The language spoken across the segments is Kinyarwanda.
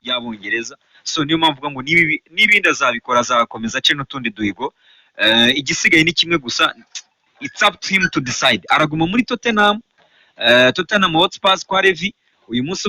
y'Abongereza. So niyo mpamvu ngo n'ibindi azabikora, azakomeza ace n'utundi duhigo. Igisigaye ni kimwe gusa, it's up to him to decide. Araguma muri Tottenham Hotspur kwa Levi uyu munsi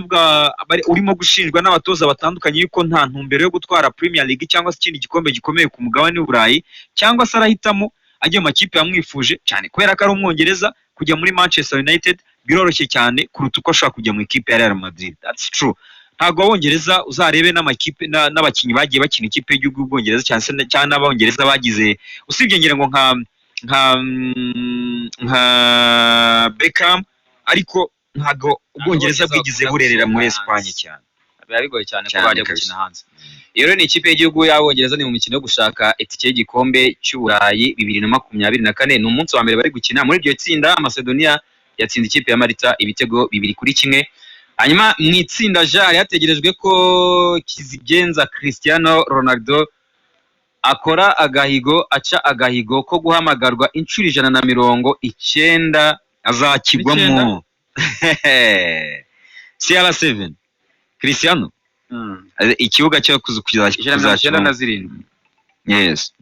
urimo gushinjwa n'abatoza batandukanye yuko nta ntumbero yo gutwara Premier League cyangwa se ikindi gikombe gikomeye ku mugabane w'Uburayi, cyangwa se arahitamo ajya mu makipe yamwifuje cyane kubera ko ari Umwongereza. Kujya muri Manchester United biroroshye cyane kuruta uko ashaka kujya mu ikipe ya Real Madrid. That's true. Ntabwo Abongereza uzarebe n'amakipe n'abakinnyi bagiye bakina ikipe y'igihugu y'Ubwongereza cyane n'Abongereza bagize, usibye ngira ngo nka Beckham, ariko ntago Ubwongereza bwigize burerera muri Espagne cyane. Bigoye cyane ko bajya gukina hanze. Iyo ni ikipe y'igihugu y'Abongereza ni mu mikino yo gushaka itike y'igikombe cy'Uburayi 2024. Ni umunsi wa mbere bari gukina muri iryo tsinda. Macedonia yatsinze ikipe ya Malta ibitego 2-1. Hanyuma mu itsinda Jari hategerejwe ko kizigenza Cristiano Ronaldo akora aca agahigo ko guhamagarwa inshuro 190 azakigwamo. CR7 Cristiano ikibuga cyo kuzakina 197. Yes.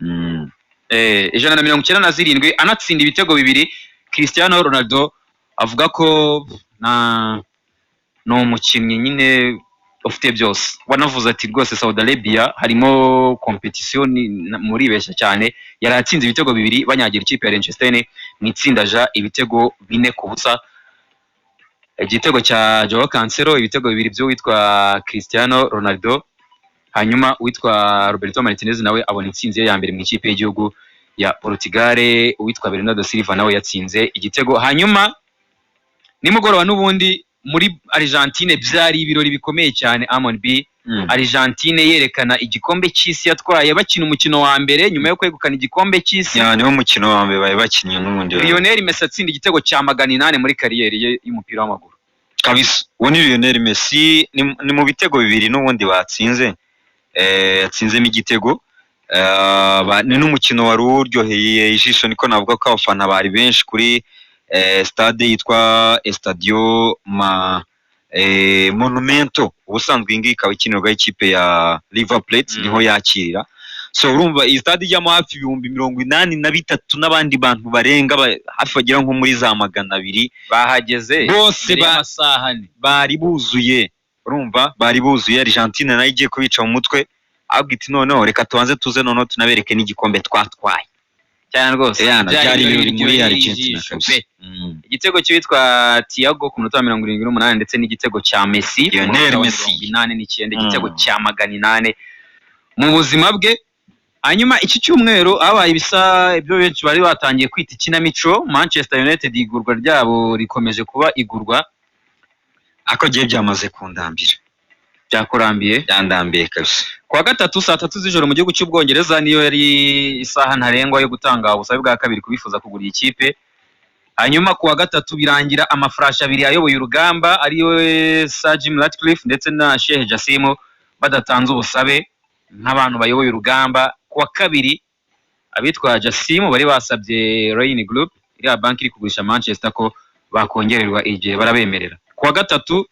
197 anatsinda ibitego 2. Cristiano Ronaldo avuga ko no umukinnyi nyine ufite byose. Wanavuze ati rwose Saudi Arabia harimo competition muri besha cyane. Yaratsinze ibitego 2 banyagira ikipe ya Manchester mu itsinda ja ibitego 4-0. Igitego cya Joao Cancelo, ibitego 2 byo witwa Cristiano Ronaldo. Hanyuma witwa Roberto Martinez nawe abona intsinzi ya mbere mu ikipe y'igihugu ya Portugal. Witwa Bernardo Silva nawe yatsinze igitego. Hanyuma nimugoroba n'ubundi muri Argentine byari ibirori bikomeye cyane. Amon B Argentine yerekana igikombe cy'isi yatwaye bakina umukino wa mbere nyuma yo kwegukana igikombe cy'isi. Niwo mukino wa mbere bari bakinnye n'ubundi. Lionel Messi atsinda igitego cya 800 muri kariyeri ye y'umupira w'amaguru. Kabisa. Uwo ni Lionel Messi, ni mu bitego 2 n'ubundi batsinze. Yatsinzemo igitego. Ni n'umukino wari uryoheye ijisho, niko navuga ko abafana bari benshi kuri stade yitwa Estadio Monumento. Ubusanzwe ingi ikaba ikinirwa ikipe ya River Plate niho yakirira. So urumva iyi stade ijyamo hafi 83 n'abandi bantu barenga hafi bagira nko muri za 200 bahageze bose bari buzuye. Urumva bari buzuye. Argentine nayo igiye kubica mu mutwe ahubwo iti noneho reka tubanze tuze noneho tunabereke n'igikombe twatwaye cyane rwose. Byari ibirori muri Argentina. Igitego cyitwa Thiago ku minota 78 ndetse n'igitego cya Messi Lionel Messi 89 igitego cya 800 mu buzima bwe. Hanyuma iki cyumweru abaye ibisa ibyo benshi bari batangiye kwita ikinamico. Manchester United igurwa ryabo rikomeje kuba igurwa, ako giye byamaze kundambira, byandambiye kabisa. Kwa gatatu saa 3 z'ijoro mu gihugu cy'Ubwongereza niyo yari isaha ntarengwa yo gutanga ubusabe bwa kabiri kubifuza kugura ikipe. Hanyuma kuwa gatatu birangira amafrash abiri ayoboye urugamba ariyo Sir Jim Ratcliffe ndetse na Sheikh Jassim badatanze ubusabe nk'abantu bayoboye urugamba. Kuwa kabiri abitwa Jassim bari basabye Rain Group iriya banki iri kugurisha Manchester ko bakongererwa igihe barabemerera. Kuwa gatatu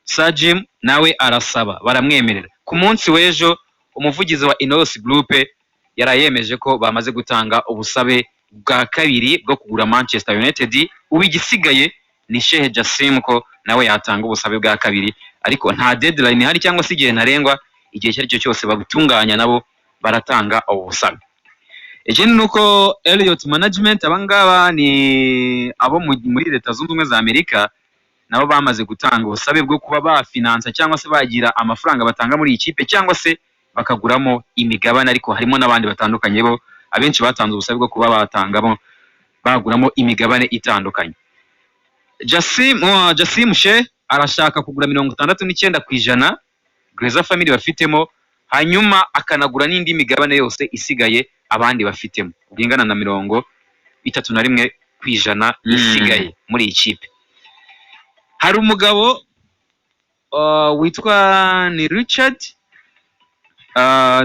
Sir Jim nawe arasaba baramwemerera. Ku munsi w'ejo umuvugizi wa Ineos Group yarayemeje ko bamaze gutanga ubusabe bwa kabiri bwo kugura Manchester United. Ubigisigaye ni Sheikh Jassim ko nawe yatanga ubusabe bwa kabiri, ariko nta deadline hari cyangwa se igihe ntarengwa. Igihe cyari cyo cyose babutunganya nabo baratanga ubusabe. Ikindi nuko Elliott Management abangaba ni abo muri Leta Zunze Ubumwe za Amerika nabo bamaze gutanga ubusabe bwo kuba bafinansa cyangwa se bagira amafaranga batanga muri ikipe cyangwa se bakaguramo imigabane, ariko harimo n'abandi batandukanye bo abenshi batanze ubusabe bwo kuba batangamo baguramo imigabane itandukanye. Jassim She arashaka kugura 69% Grazer family bafitemo, hanyuma akanagura n'indi migabane yose isigaye abandi bafitemo ubingana na 31% isigaye muri ikipe. Hari umugabo witwa ni Richard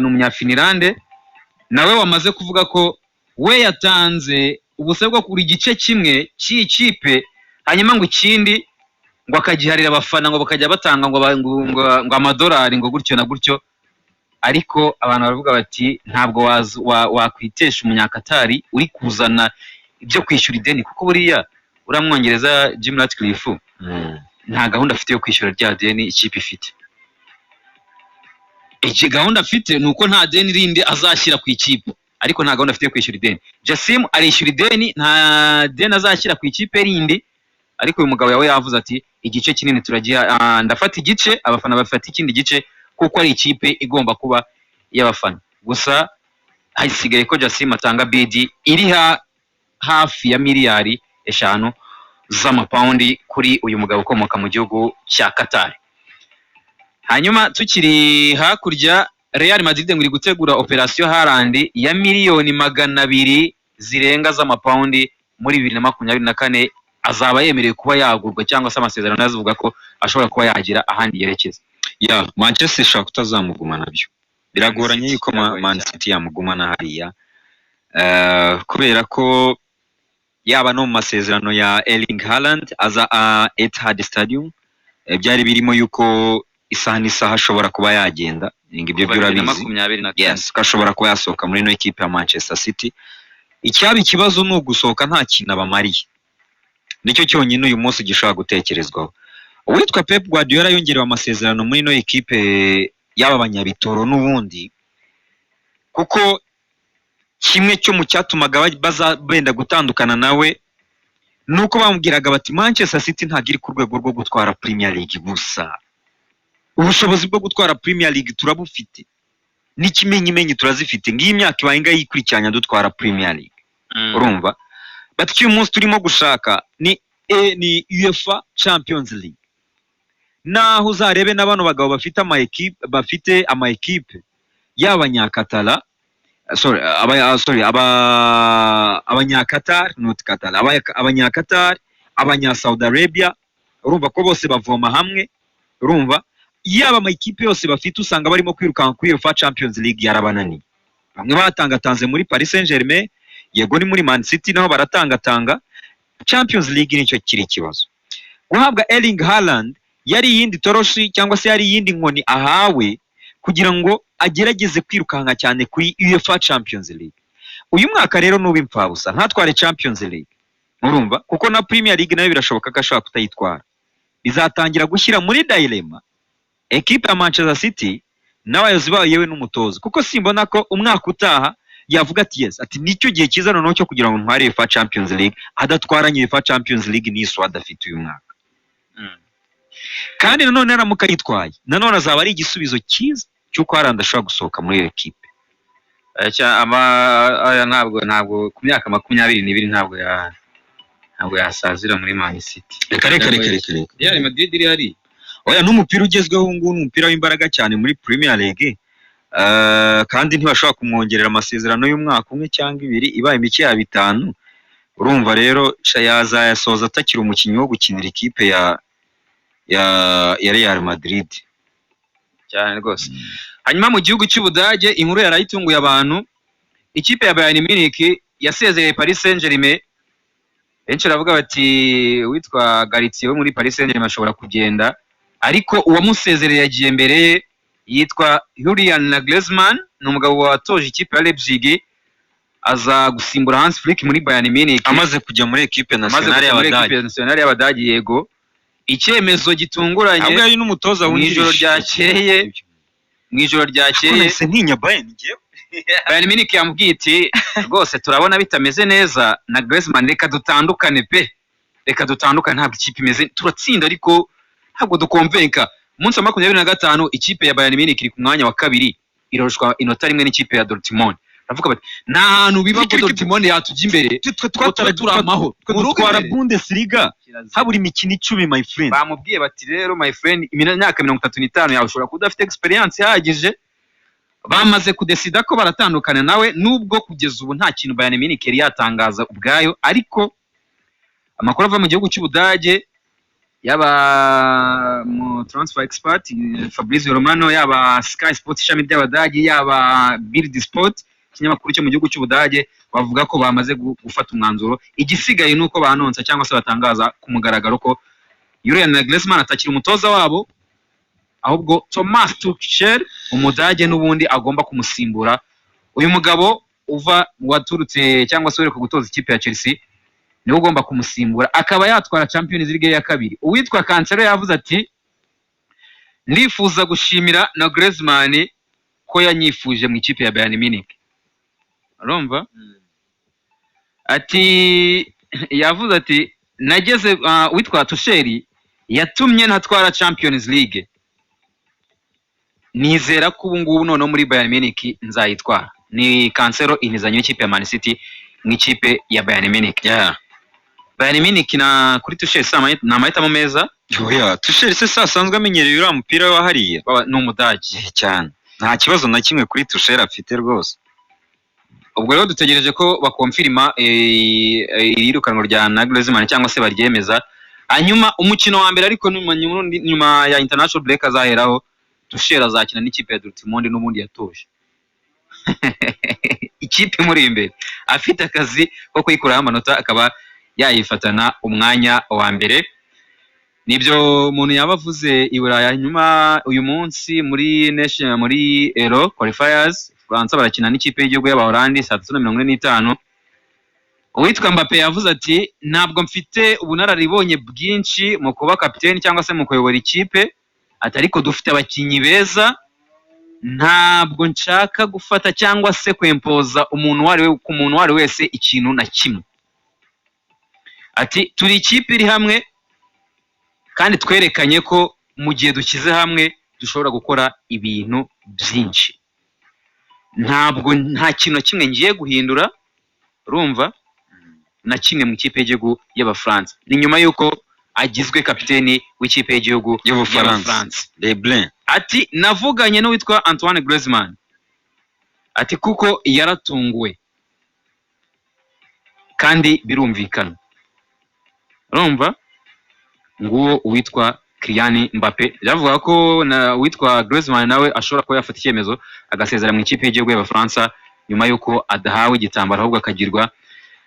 ni umunyafinilande nawe wamaze kuvuga ko we yatanze ubusabwa kuri igice kimwe cy'ikipe, hanyuma ngo ikindi ngo akagiharira abafana ngo bakajya batanga ngo amadolari ngo gutyo na gutyo, ariko abantu baravuga bati ntabwo wakwitesha umunyakatari uri kuzana ibyo kwishyura ideni, kuko buriya uramwongereza Jim Ratcliffe nta gahunda afite yo kwishyura rya deni ikipe ifite. Gahunda afite nuko nta deni rindi azashyira ku ikipe, ariko nta gahunda afite yo kwishyura ideni. Jassim arishyura ideni, nta deni azashyira ku ikipe rindi, ariko uyu mugabo yawe yavuze ati igice kinini turagiha, ndafata igice, abafana bafata ikindi gice, kuko ari ikipe igomba kuba y'abafana. Gusa hasigaye ko Jassim atanga bid iri hafi ya miliyari 5 z'amapaundi kuri uyu mugabo ukomoka mu gihugu cya Qatar. Hanyuma tukiri hakurya, Real Madrid ngo iri gutegura operation Haaland ya miliyoni 200 zirenga z'amapaundi muri 2024, azaba yemerewe kuba yagurwa cyangwa se amasezerano yavuga ko ashobora kuba yagira ahandi yerekeza. Manchester ishaka kutazamuguma nabyo biragoranye yuko Man City yamugumana hariya, kubera ko yaba no mu masezerano ya Erling Haaland aza Etihad Stadium byari birimo yuko isaha n'isaha ashobora kuba yagenda, ibyo byurabizi. Yes, kashobora kuba yasohoka muri no equipe ya Manchester City. Icyaba ikibazo no gusohoka nta kintu abamariye, nicyo cyonyine uyu munsi gishobora gutekerezwaho. Uwitwa Pep Guardiola yongerewe amasezerano muri no equipe y'aba banyabitoro n'ubundi, kuko kimwe cyo mu cyatumaga benda gutandukana nawe nuko bamubwiraga bati Manchester City ntabwo iri ku rwego rwo gutwara Premier League gusa, ubushobozi bwo gutwara Premier League turabufite, n'ikimenyimenyi turazifite, ngiyi imyaka ibaye ngayikurikiranya dutwara Premier League. Urumva bati uyu munsi turimo gushaka ni UEFA Champions League, naho uzarebe n'abano bagabo bafite ama equipe y'abanyakatala, abanyakatar, not Qatar, abanyakatar, abanya Saudi Arabia, urumva ko bose bavoma hamwe. Urumva yaba ama equipe yose bafite usanga barimo kwirukanka kuri UEFA Champions League yarabananiye. Bamwe batangatanze muri Paris Saint-Germain, yego ni muri Man City naho baratangatanga. Champions League nicyo kiri kibazo. Guhabwa Erling Haaland yari yindi toroshi cyangwa se yari yindi nkoni ahawe kugira ngo agerageze kwirukanka cyane kuri UEFA Champions League. Uyu mwaka rero nuba impfabusa ntatware Champions League, urumva, kuko na Premier League nayo birashoboka ko ashaka kutayitwara. Bizatangira gushyira muri dilemma equipe ya Manchester City n'abayobozi bayo yewe n'umutoza, kuko simbona ko umwaka utaha yavuga ati yes, ati nicyo gihe cyiza noneho cyo kugira ngo ntware UEFA Champions League, adatwaranye UEFA Champions League n'iswa adafite uyu mwaka. Kandi nanone aramuka yitwaye, nanone azaba ari igisubizo cyiza cy'uko Haaland ashobora gusohoka muri equipe. Ntabwo ku myaka 22 ntabwo yasazira muri Man City. Reka Real Madrid iri hari. Oya, n'umupira ugezweho ngo n'umupira w'imbaraga cyane muri Premier League, kandi ntibashobora kumwongerera amasezerano y'umwaka umwe cyangwa 2, ibaye mike ya 5. Urumva rero yazayasoza atakiri umukinnyi wo gukinira ikipe ya Real Madrid cyane rwose. Hanyuma mu gihugu cy'Ubudage inkuru yarayitunguye abantu, ikipe ya Bayern Munich yasezereye Paris Saint-Germain. Benshi baravuga bati witwa Garcia wo muri Paris Saint-Germain ashobora kugenda, ariko uwamusezereye yagiye mbere yitwa Julian Nagelsmann, ni umugabo watoje ikipe ya Leipzig, aza gusimbura Hans Flick muri Bayern Munich amaze kujya muri equipe nationale y'Abadage. Yego, icyemezo gitunguranye ahubwo yari n'umutoza w'ijoro ryakeye se ntinya Bayern ngewe Bayern Munich yamubwiye iti rwose turabona bitameze neza na Griezmann, reka dutandukane ntabwo ikipe imeze, turatsinda ariko ntabwo dukonvenka. Umunsi wa 25 ikipe ya Bayern Munich iri ku mwanya wa 2, iroshwa inota rimwe n'ikipe ya Dortmund. Ravuga bati nta hantu biba ko Dortmund yatujya imbere, turamaho twara Bundesliga habura imikino 10 my friend. Bamubwiye bati rero my friend, imyaka 35 yawe ushobora kudafite experience ihagije. Bamaze kudesida ko baratandukana nawe, nubwo kugeza ubu nta kintu Bayern Munich yari yatangaza ubwayo, ariko amakuru ava mu gihugu cy'Ubudage yaba mu transfer expert Fabrizio Romano, yaba Sky Sports ishami ry'Abadage, yaba Bild Sport ikinyamakuru cyo mu gihugu cy'Ubudage, bavuga ko bamaze gufata umwanzuro. Igisigaye nuko banonsa cyangwa se batangaza ku mugaragaro ko Julian Nagelsmann atakira umutoza wabo, ahubwo Thomas Tuchel umudage n'ubundi agomba kumusimbura. Uyu mugabo waturutse cyangwa se wereka gutoza ikipe ya Chelsea niwe ugomba kumusimbura, akaba yatwara Champions League ya kabiri. Uwitwa Cancelo yavuze ati ndifuza gushimira na Griezmann ko yanyifuje mu ikipe ya Bayern Munich. Urumva? Ati yavuze ati nageze witwa Tuchel yatumye ntatwara Champions League, nizera ko ubu ngubu none muri Bayern Munich nzayitwara. Ni Cancelo inizanye n'ikipe ya Man City mu ikipe ya Bayern Munich. Bayern Munich na kuri Tuchel ni amahitamo meza. Oya, Tuchel se asanzwe amenyereye uriya mupira wa hariya. Ni umudage cyane. Nta kibazo na kimwe kuri Tuchel afite rwose. Ubwo rero dutegereje ko bakonfirma irirukanwa rya Nagelsmann cyangwa se baryemeza. Hanyuma umukino wa mbere ariko nyuma ya international break azaheraho Tuchel azakina n'ikipe ya Dortmund n'ubundi yatoje. Ikipe muri imbere afite akazi ko kuyikuraho amanota akaba yayifatana umwanya wa mbere. Nibyo umuntu yabavuze i Buraya. Nyuma uyu munsi muri Euro qualifiers France barakina n'ikipe y'igihugu y'Abahorandi saa 3:45. Uwitwa Mbappe yavuze ati ntabwo mfite ubunararibonye bwinshi mu kuba kapiteni cyangwa se mu kuyobora ikipe, ariko dufite abakinyi beza, ntabwo nshaka gufata cyangwa se kwempoza umuntu wari wese ikintu na kimwe. Ati turi ikipe iri hamwe kandi twerekanye ko mu gihe dushyize hamwe dushobora gukora ibintu byinshi. Nta kintu kimwe ngiye guhindura, urumva, na kimwe mu ikipe y'igihugu y'Abafaransa. Ni nyuma yuko agizwe kapiteni w'ikipe y'igihugu y'Abafaransa. Ati navuganye n'uwitwa Antoine Griezmann, ati kuko yaratunguwe kandi birumvikana. Urumva, nguwo uwitwa Kylian Mbappe yavuga ko na uwitwa Griezmann nawe ashobora kuba yafata icyemezo agasezera mu ikipe y'igihugu y'Abafaransa nyuma yuko adahawe igitambaro ahubwo akagirwa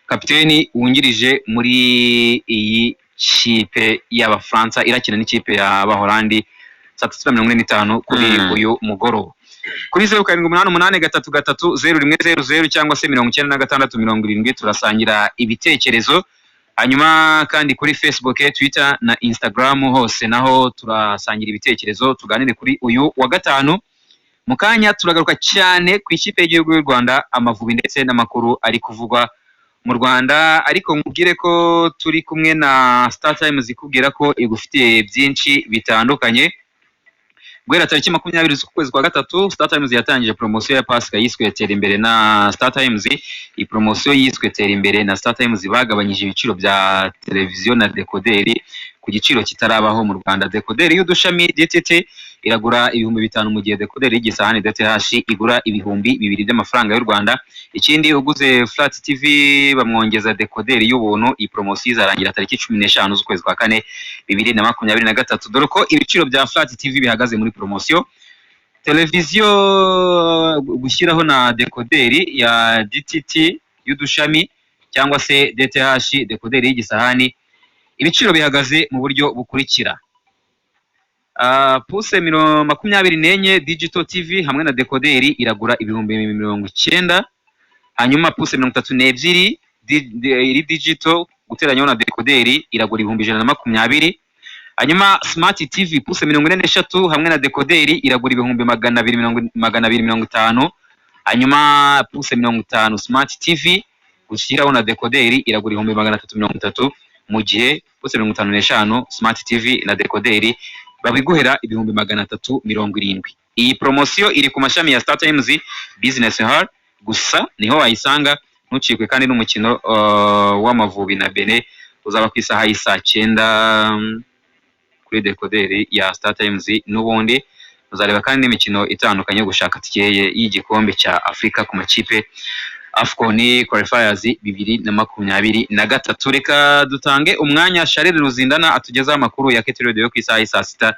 kapiteni wungirije muri iyi kipe y'Abafaransa irakina n'ikipe y'Abahorandi saa 3:45 kuri uyu mugoroba. Kuri 0788330100 cyangwa se 9670 turasangira ibitekerezo. Hanyuma kandi kuri Facebook, Twitter na Instagram hose naho turasangira ibitekerezo, tuganire kuri uyu wa gatanu. Mukanya turagaruka cyane ku ikipe y'igihugu y'u Rwanda Amavubi ndetse n'amakuru ari kuvugwa mu Rwanda, ariko nkubwire ko turi kumwe na Star Times ikubwira ko igufitiye byinshi bitandukanye. Guhera tariki 20 z'ukwezi kwa gatatu Star Times yatangije promotion ya Pasika yiswe Tera Imbere na Star Times. Iyi promotion yiswe Tera Imbere na Star Times bagabanyije ibiciro bya televiziyo na dekoderi ku giciro kitarabaho mu Rwanda. Dekoderi y'udushami DTT iragura 5,000 mu gihe dekoderi y'igisahani DTH igura 2,000 by'amafaranga y'u Rwanda. Ikindi uguze Flat TV bamwongeza dekoderi y'ubuntu. Iyi promotion izarangira tariki 15 z'ukwezi kwa kane 2023. Dore ko ibiciro bya Flat TV bihagaze muri promotion. Televiziyo gushyiraho na dekoderi ya DTT y'udushami cyangwa se DTH dekoderi y'igisahani, ibiciro bihagaze mu buryo bukurikira. Puse 24 digital TV hamwe na dekoderi iragura 90,090. Hanyuma puse 32 iri digital guteranyaho na dekoderi iragura 120. Hanyuma Smart TV puse 43 hamwe na dekoderi iragura 250. Hanyuma puse 50 Smart TV gushyiraho na dekoderi iragura 330, mu gihe puse 55 Smart TV na dekoderi babiguhera 370. Iyi promotion iri ku mashami ya Star Times Business Hall gusa niho wayisanga. Ntucikwe kandi n'umukino w'Amavubi na Benin uzaba ku isaha y'isa 9 kuri dekoderi ya Star Times. N'ubundi uzareba kandi n'imikino itandukanye yo gushaka tikeye y'igikombe cya Afrika ku makipe AFCON qualifiers 2023. Reka dutange umwanya Charles Ruzindana atugezaho amakuru ya Keti Radio yo ku isaha y'isa 6.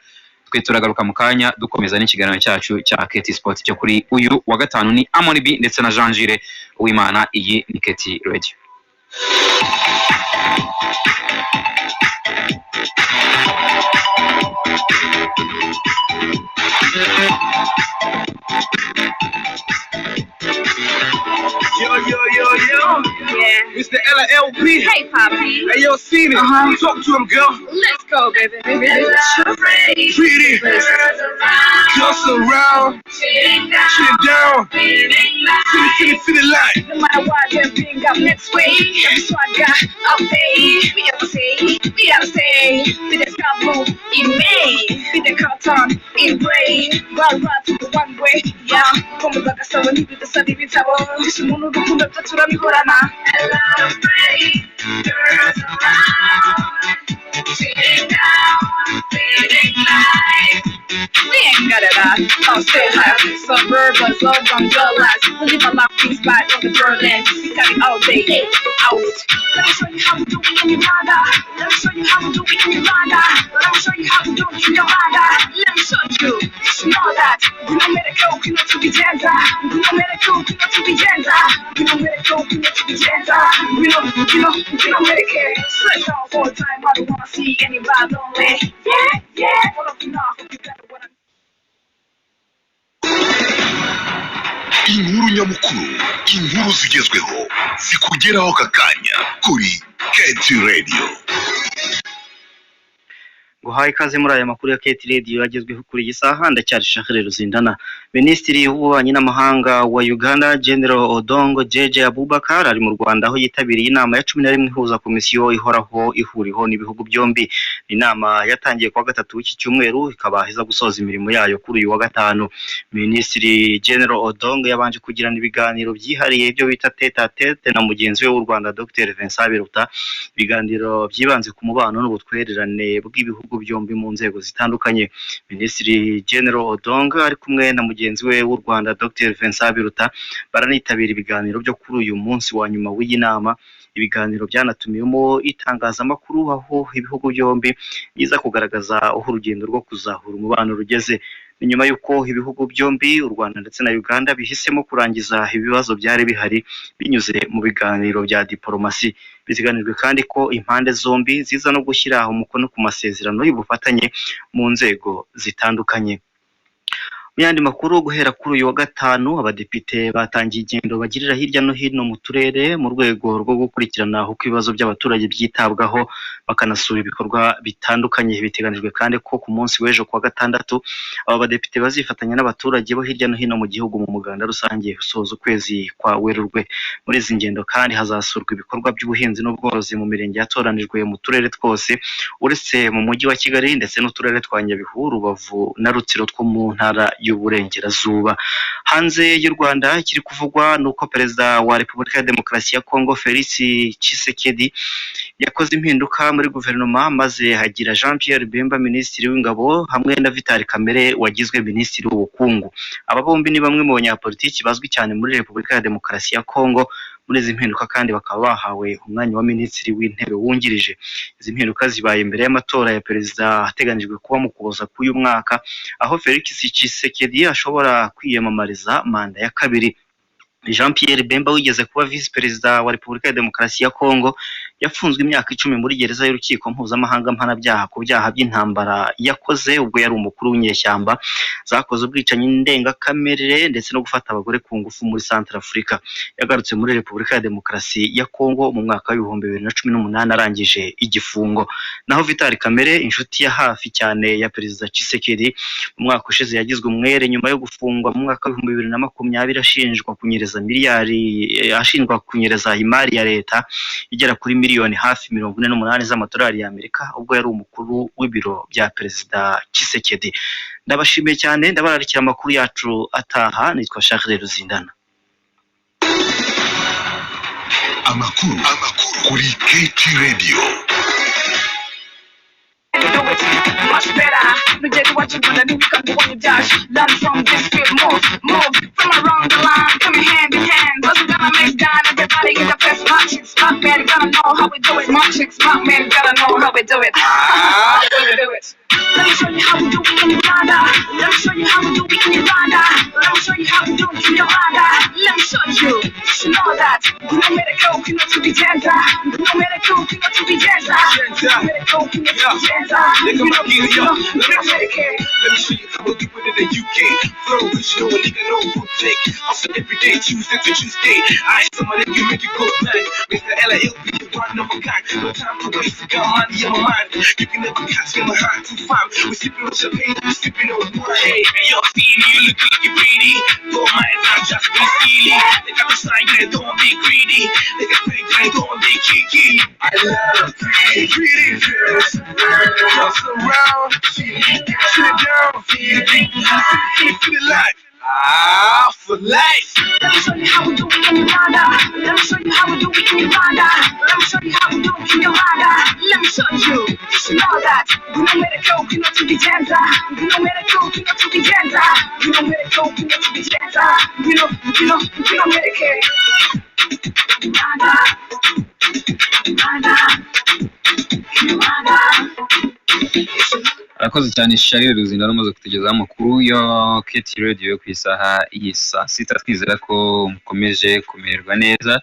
Twe turagaruka mu kanya dukomeza n'ikiganiro cyacu cya Keti Sport cyo kuri uyu wa gatanu. Ni Amoni B ndetse na Jean Gire Uwimana. Iyi ni Keti Radio. Yeah. It's the LLP. Hey, Poppy. Hey, yo, see me. Talk to him, girl. Let's go, baby. Pretty. Pretty. Just around. Shit down. Feel it like. No matter what, they're being up next week. So I got a pay. We gotta stay. Be the scandal in May. Be the carton in Bray. Run to the one way. Yeah. Come back, I saw when you did the study with our. This is one of the two that that's what I'm going to. A lot of pretty girls around. Sitting down, feeling like. We ain't got it out. I'll stay happy. Suburbans, love on your lives. We live a life peace by on the Berlin. We carry all day out. Let me show you how to do it in your Rada. Let me show you how to do it in your Rada. Let me show you how to do it in your Rada. Let me show you. You know that. You know medical, you know to be gentle. You know medical, you know to be gentle. You know medical, you know to be gentle. You know Medicare. Stress out all the time. I don't wanna see anybody lonely. Yeah. What up now? You better wanna. Inkuru nyamukuru, inkuru zigezweho zikugeraho aka kanya kuri KT Radio. guhaye ikaze muri aya makuru ya KT Radio agezweho kuri iyi saha. Ndacyari Shakire Ruzindana. Minisitiri w'ububanyi n'amahanga wa Uganda General Odongo JJ Abubakar ari mu Rwanda aho yitabiriye inama ya 11 ihuza komisiyo ihoraho ihuriho n'ibihugu byombi. Inama yatangiye kwa gatatu w'iki cyumweru ikaba iza gusoza imirimo yayo kuri uyu wa gatanu. Minisitiri General Odongo yabanje kugirana ibiganiro byihariye byo bita tete a tete na mugenzi we w'u Rwanda Dr Vincent Biruta. Ibiganiro byibanze ku mubano n'ubutwererane bw'ibihugu byombi mu nzego zitandukanye. Minisitiri General Odongo ari kumwe na mugenzi we w'u Rwanda Dr Vincent Biruta baranitabira ibiganiro byo kuri uyu munsi wa nyuma w'iyi nama. Ibiganiro byanatumiyemo itangazamakuru aho ibihugu byombi biza kugaragaza aho urugendo rwo kuzahura umubano rugeze. Nyuma y'uko ibihugu byombi u Rwanda ndetse na Uganda bihisemo kurangiza ibibazo byari bihari binyuze mu biganiro bya diplomasi. Biteganijwe kandi ko impande zombi ziza no gushyira umukono ku masezerano y'ubufatanye mu nzego zitandukanye. Mu yandi makuru, guhera kuri uyu wa gatanu abadepite batangiye ingendo bagirira hirya no hino mu turere mu rwego rwo gukurikirana uko ibibazo by'abaturage byitabwaho bakanasura ibikorwa bitandukanye. Biteganijwe kandi ko ku munsi w'ejo kwa gatandatu aba badepite bazifatanya n'abaturage bo hirya no hino mu gihugu mu muganda rusange usoza ukwezi kwa Werurwe. Muri izi ngendo kandi hazasurwa ibikorwa by'ubuhinzi n'ubworozi mu mirenge yatoranijwe mu turere twose uretse mu mujyi wa Kigali ndetse n'uturere twa Nyabihu, Rubavu na Rutsiro two mu ntara y'Uburengerazuba. Hanze y'u Rwanda kiri kuvugwa nuko Perezida wa Repubulika ya Demokarasi ya Kongo Felix Tshisekedi yakoze impinduka muri guverinoma maze hagira Jean Pierre Bemba minisitiri w'ingabo hamwe na Vital Kamerhe wagizwe minisitiri w'ubukungu. Aba bombi ni bamwe mu banyapolitiki bazwi cyane muri Repubulika ya Demokarasi ya Kongo. Muri izi mpinduka kandi bakaba bahawe umwanya wa minisitiri w'intebe wungirije. Izi mpinduka zibaye imbere y'amatora ya perezida ateganijwe kuba mu Kuboza k'uyu mwaka aho Felix Tshisekedi ashobora kwiyamamariza manda ya kabiri. Jean Pierre Bemba wigeze kuba vice perezida wa Repubulika ya Demokarasi ya Kongo yafunzwe imyaka 10 muri gereza y'urukiko mpuzamahanga mpanabyaha ku byaha by'intambara yakoze ubwo yari umukuru w'inyeshyamba zakoze ubwicanyi ndengakamere ndetse no gufata abagore ku ngufu muri Central Africa. Yagarutse muri Repubulika ya Demokarasi ya Kongo mu mwaka wa 2018 arangije igifungo. Naho Vital Kamerhe inshuti ya hafi cyane ya perezida Tshisekedi mu mwaka ushize yagizwe umwere nyuma yo gufungwa mu mwaka wa 2020 ashinjwa kunyereza imari ya leta igera kuri miliyoni hafi 48 z'amadolari y'Amerika ubwo yari umukuru w'ibiro bya perezida Tshisekedi. Ndabashimiye cyane, ndabararikira amakuru yacu ataha. Nitwa Shakire Ruzindana. Amakuru kuri KT Radio. Much better. No get what you wanna do, come to one dash. Learn from this field, move from around the line, come hand in hand. Wasn't gonna make down and get money in the press. Smart chicks, smart man, gotta know how we do it. Smart chicks, smart man, gotta know how we do it. Do it. Let me show you how we do it in Uganda. Let me show you how we do it in Uganda. Let me show you how we do it in Uganda. Let me show you. You know that. You know where to go, you know to be dancer. You know where to go, you know to be dancer. You know where to go, you know to be dancer. Nigga, my gear, yo. Let me show you how we do it in the UK. Flow, rich, no nigga, no good take. Hustle every day, Tuesday to Tuesday. I ain't somebody you make it go back. Mr. LALB, one of a kind. No time to waste, got money on my mind. You can never catch me in my heart too far. We sipping on champagne, we sipping on wine. Hey, yo, Stevie, you look like you're pretty. Don't mind, I'm just be steely. They got the sign, they don't be greedy. They got fake, they don't be kiki. I love pretty girls. Toss around, sit down, feel the life. For life. Let me show you how we do it in Uganda. Let me show you how we do it in Uganda. Let me show you how we do it in Uganda. Let me show you. You know that. You know where to go, you know to be dancer. You know where to go, you know to be dancer. You know where to go, you know to be dancer. You know where to go. Uganda. Uganda. Uganda. Arakoze cyane Charles Ruzinda rumaze kutugezaho amakuru ya KT Radio yo ku isaha y'isa sita. Twizera ko mukomeje kumererwa neza.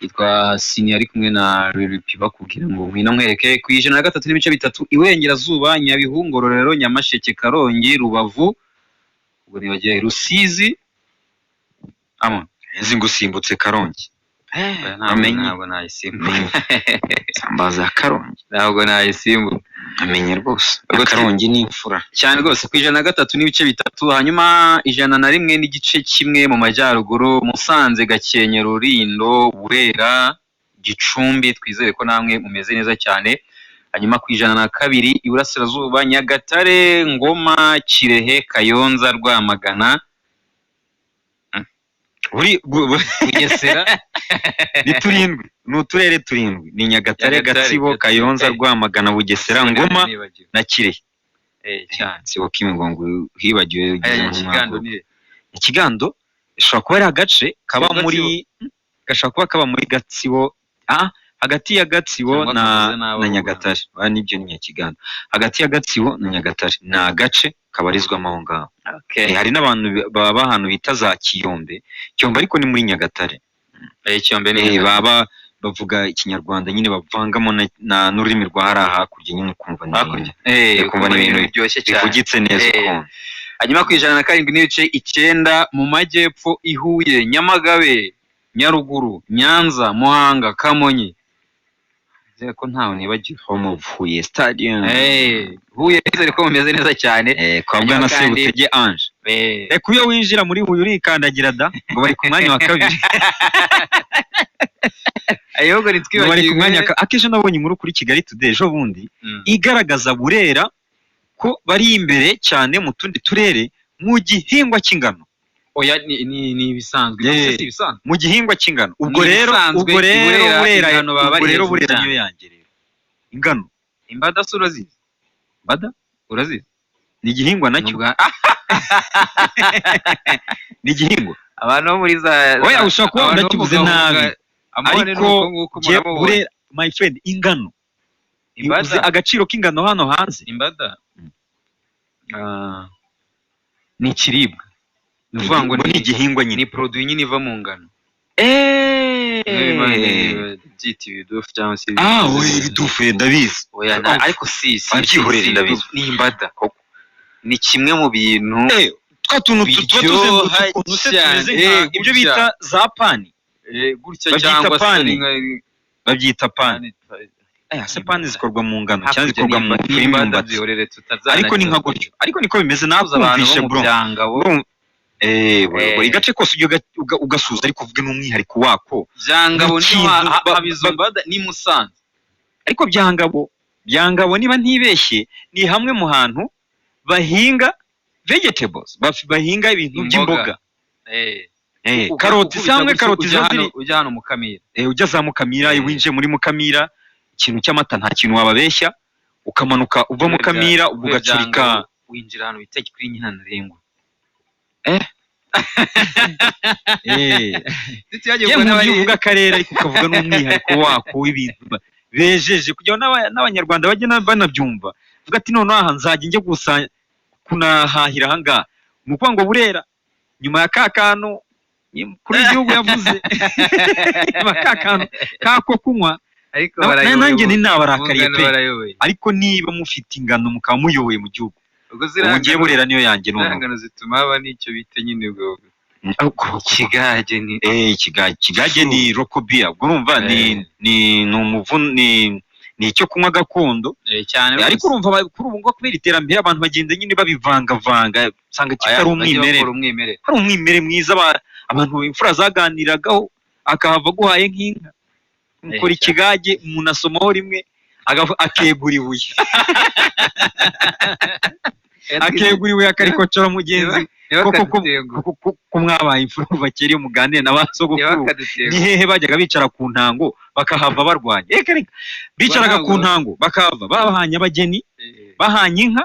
Yitwa Sini ari kumwe na Riripi bakubwira ngo mwino nkwereke ku 103.3 Iburengerazuba, Nyabihu, Ngororero, Nyamasheke, Karongi, Rubavu, ubwo nibagiye Rusizi. Ama nzi ngusimbutse Karongi. ntabwo nayisimbuye. Sambaza Karongi. Ntabwo nayisimbuye. Amenye rwose. Karongi ni imfura. Cyane rwose ku 103.3. Hanyuma 101.1 mu majyaruguru, Musanze, Gakenke, Rulindo, Burera, Gicumbi. Twizere ko namwe mumeze neza cyane. Hanyuma ku 102 Iburasirazuba, Nyagatare, Ngoma, Kirehe, Kayonza, Rwamagana, Bugesera. Ni turindwi. Ni uturere turindwi. Ni Nyagatare, Gatsibo, Kayonza, Rwamagana, Bugesera, Ngoma na Kirehe. Cyane. Sibo Kimigongo hibagiwe. Ikigando ishobora kuba ari agace kaba muri kuba muri Gatsibo. Hagati ya Gatsibo na Nyagatare. Nibyo ni Nyakigando. Hagati ya Gatsibo na Nyagatare ni agace kabarizwamo aho ngaho. Hari n'abantu baba ahantu bita za Kiyombe. Kiyombe ariko ni muri Nyagatare. Kiyombe ni baba bavuga ikinyarwanda nyine bavangamo n'ururimi rwa hariya hakurya nyine ukumva ni ibintu biryoshye cyane bivugitse neza ukuntu. Hanyuma ku 107.9 mu majyepfo, i Huye, Nyamagabe, Nyaruguru, Nyanza, Muhanga, Kamonyi. Ko ntawe nibagiwe. Home of Huye Stadium. Huye izere ko mumeze neza cyane. Kwa bwana Sebutege Ange. Reka iyo winjira muri Huye urikandagira da ngo bari ku mwanya wa kabiri. Ayogo nitwibagiwe. Bari ku mwanya akeje nabonye inkuru kuri Kigali Today ejo bundi igaragaza Burera ko bari imbere cyane mu tundi turere mu gihingwa cy'ingano. Oya ni ibisanzwe. Mu gihingwa cy'ingano. Ubwo rero Burera niyo yanjye rero. Ingano. Imbada surazi. Bada urazi. Ni igihingwa nacyo. Ni igihingwa. Abantu bo muri za oya ushaka kuba ndakivuze nabi. Ariko Burera my friend ingano. Imbada agaciro k'ingano hano hanze. Imbada. Ni kiribwa. Nuvuga ngo ni igihingwa nyine. Ni produit nyine iva mu ngano. Byiti bidufu cyangwa se bidufu ndabizi. Oya ariko si byihorere ndabizi. Ni imbada koko. Ni kimwe mu bintu twa tuntu tutuzenguruka cyane. Ibyo bita za pani. Gutya cyangwa se babyita pani. Se pani zikorwa mu ngano cyangwa zikorwa mu imyumbati. Ariko ni nka gutyo. Ariko niko bimeze nakumvishe bro. Igace kose ugasuza ariko uvuge n'umwihariko wako. Byangabo niho habizumbada ni Musanze. Ariko byangabo niba ntibeshye ni hamwe mu hantu bahinga vegetables, bahinga ibintu by'imboga. Karoti cyangwa karoti ziri ujya hano Mukamira. Ujya za Mukamira winje muri Mukamira ikintu cy'amata nta kintu wababeshya ukamanuka uva Mukamira ugacurika winjira hano bitaki kuri nyina ntarengwa. Ye muvuga akarere ariko ukavuga n'umwihariko wako w'ibintu bejeje kugira n'abanyarwanda bajye banabyumva vuga ati none aha nzajya njye kunahahira ahangaha ni ukuvuga ngo Burera nyuma ya kakano kuri igihugu yavuze nyuma ya kakano kako kunywa ariko nanjye ninabarakariye pe ariko niba mufite ingano mukaba muyoboye mu gihugu ugiye Burera niyo yanjye n'ingano zituma haba n'icyo bita nyine ubwo Kigage ni Kigage ni rokobia ubwo urumva ni icyo kunywa gakondo cyane ariko urumva kuri ubu ngo kubera iterambere abantu bagenda nyine babivanga usanga kitari umwimerere hari umwimerere mwiza abantu imfura zaganiragaho akahava guhaye nk'inka mukora Ikigage umuntu asomaho rimwe akegura ibuye akegura ibuye akarikocora mugenzi ko mwabaye imfura bakiri muganire na basogokuru ni hehe bajyaga bicara ku ntango bakahava barwanya bicaraga ku ntango bakahava bahanye abageni bahanye inka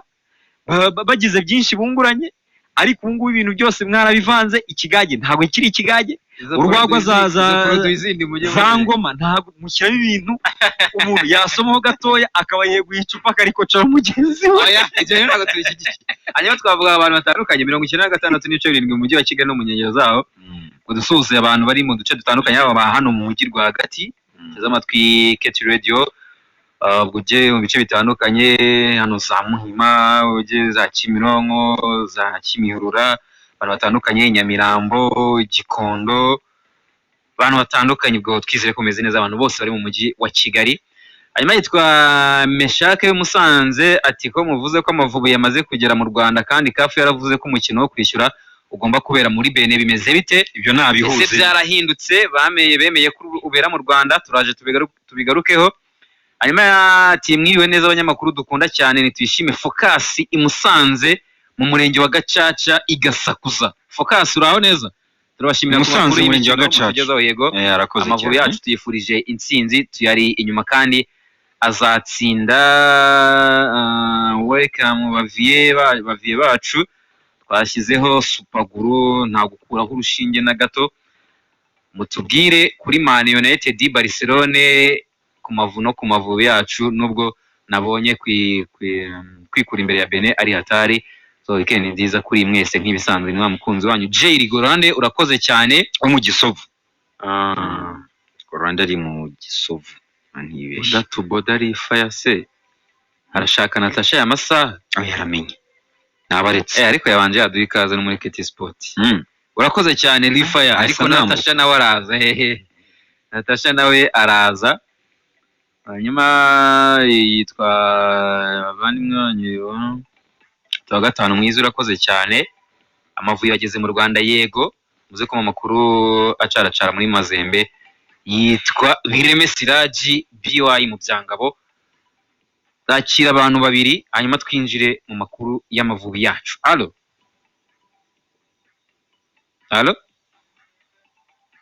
bagize byinshi bunguranye ariko ubu ngubu ibintu byose mwarabivanze Ikigage ntabwo kiri Ikigage urwagwa za ngoma ntabwo mushyiramo ibintu umuntu yasomaho gatoya akaba yeguye icupa akarikocora mugenzi we hanyuma twavuga abantu batandukanye 96.7 mu mujyi wa Kigali no mu nkengero zaho kudusuhuza abantu bari mu duce dutandukanye aba hano mu mujyi rwagati z'amatwi Keti Radio ubuje mu bice bitandukanye hano za Muhima uje za Kimironko za Kimihurura abantu batandukanye Nyamirambo Gikondo abantu batandukanye ubwo twizere ko meze neza abantu bose bari mu mujyi wa Kigali hanyuma yitwa Meshake Musanze ati ko muvuze ko amavubi yamaze kugera mu Rwanda kandi kafu yaravuze ko umukino wo kwishyura ugomba kubera muri Bene bimeze bite ibyo nabihuze ese byarahindutse bemeye ko ubera mu Rwanda turaje tubigarukeho hanyuma ati mwiriwe neza abanyamakuru dukunda cyane nitwishime Focus imusanze mu murenge wa Gacaca igasakuza Focus uraho neza turabashimira ku makuru y'umurenge wa Gacaca yego amavubi yacu tuyifurije intsinzi tuyari inyuma kandi azatsinda welcome baviye bacu twashyizeho supaguru nta gukuraho urushinge na gato mutubwire kuri Man United Barcelone ku mavubi yacu nubwo nabonye kwikura imbere ya Bene ari hatari so weekend nziza kuri mwese nk'ibisanzwe ni wa mukunzi wanyu Jay Rigorande urakoze cyane wo mu Gisovu Gorande ari mu Gisovu antibeshye Datuboda ari fire se arashaka Natasha ya masaha yaramenye nabaretse ariko yabanje yaduha ikaze no muri Keti Sport urakoze cyane Lifaya ariko Natasha nawe araza Natasha nawe araza hanyuma yitwa abandimwanyu tuwa gatanu mwiza urakoze cyane amavubi yageze mu Rwanda yego muze ko mu makuru acaracara muri Mazembe yitwa Bireme Siraji BY mu Byangabo zakira abantu babiri hanyuma twinjire mu makuru y'amavubi yacu allo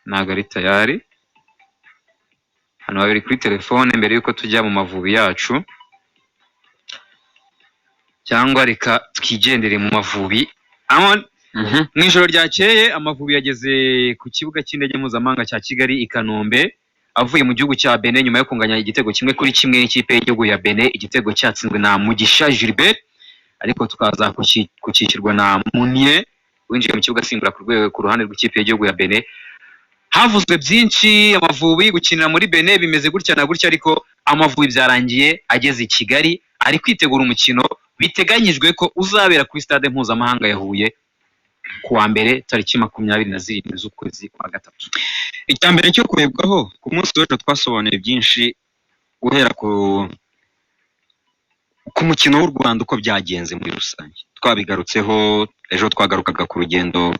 nagari tayari hano babiri kuri telefone mbere yuko tujya mu mavubi yacu cyangwa reka twigendere mu mavubi mu ijoro ryakeye amavubi yageze ku kibuga cy'indege mpuzamahanga cya Kigali i Kanombe avuye mu gihugu cya Benin nyuma yo kunganya igitego 1-1 n'ikipe y'igihugu ya Benin igitego cyatsinzwe na Mugisha Gilbert ariko tukaza kucikirwa na Munier winjiye mu kibuga simbura ku ruhande rw'ikipe y'igihugu ya Benin havuzwe byinshi amavubi gukinira muri Benin bimeze gutya na gutya ariko amavubi byarangiye ageze i Kigali ari kwitegura umukino biteganyijwe ko uzabera kuri stade mpuzamahanga ya Huye kuwa mbere tariki 27 z'ukwezi kwa gatatu. Icyambere cyo kurebwaho ku munsi w'ejo twasobanuye byinshi guhera ku mukino w'u Rwanda uko byagenze muri rusange twabigarutseho ejo twagarukaga ku rugendo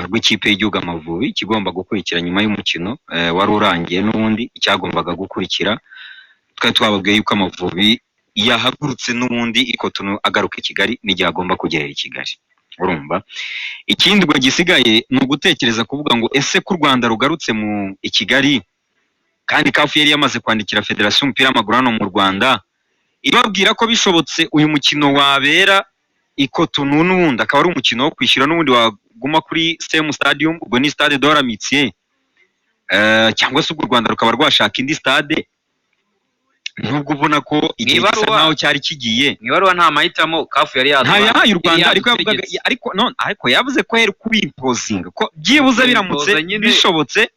rw'ikipe y'igihugu Amavubi kigomba gukurikira nyuma y'umukino wari urangiye n'ubundi icyagombaga gukurikira twari twababwiye yuko Amavubi yahagurutse n'ubundi ikotono agaruka i Kigali n'igihe agomba kugerera i Kigali urumva ikindi ngo gisigaye ni ugutekereza kuvuga ngo ese ku Rwanda rugarutse mu i Kigali kandi kafu yari yamaze kwandikira Federation y'umupira w'amaguru hano mu Rwanda ibabwira ko bishobotse uyu mukino wabera ikotono n'ubundi akaba ari umukino wo kwishyura n'ubundi baguma kuri same stadium, ubwo ni stade de l'Amitié, cyangwa se u Rwanda rukaba rwashaka indi stade, nubwo ubona ko igihe gisa naho cyari kigiye. Mwibaruwa nta mahitamo kafu yari nta yahaye u Rwanda, ariko yavuze ko yari kubimpozinga, ko byibuze biramutse bishobotse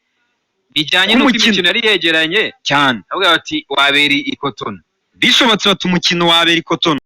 bijyanye n'uko imikino yari yegeranye cyane, avuga bati wabera i Cotonou, bishobotse bati umukino wabera i Cotonou.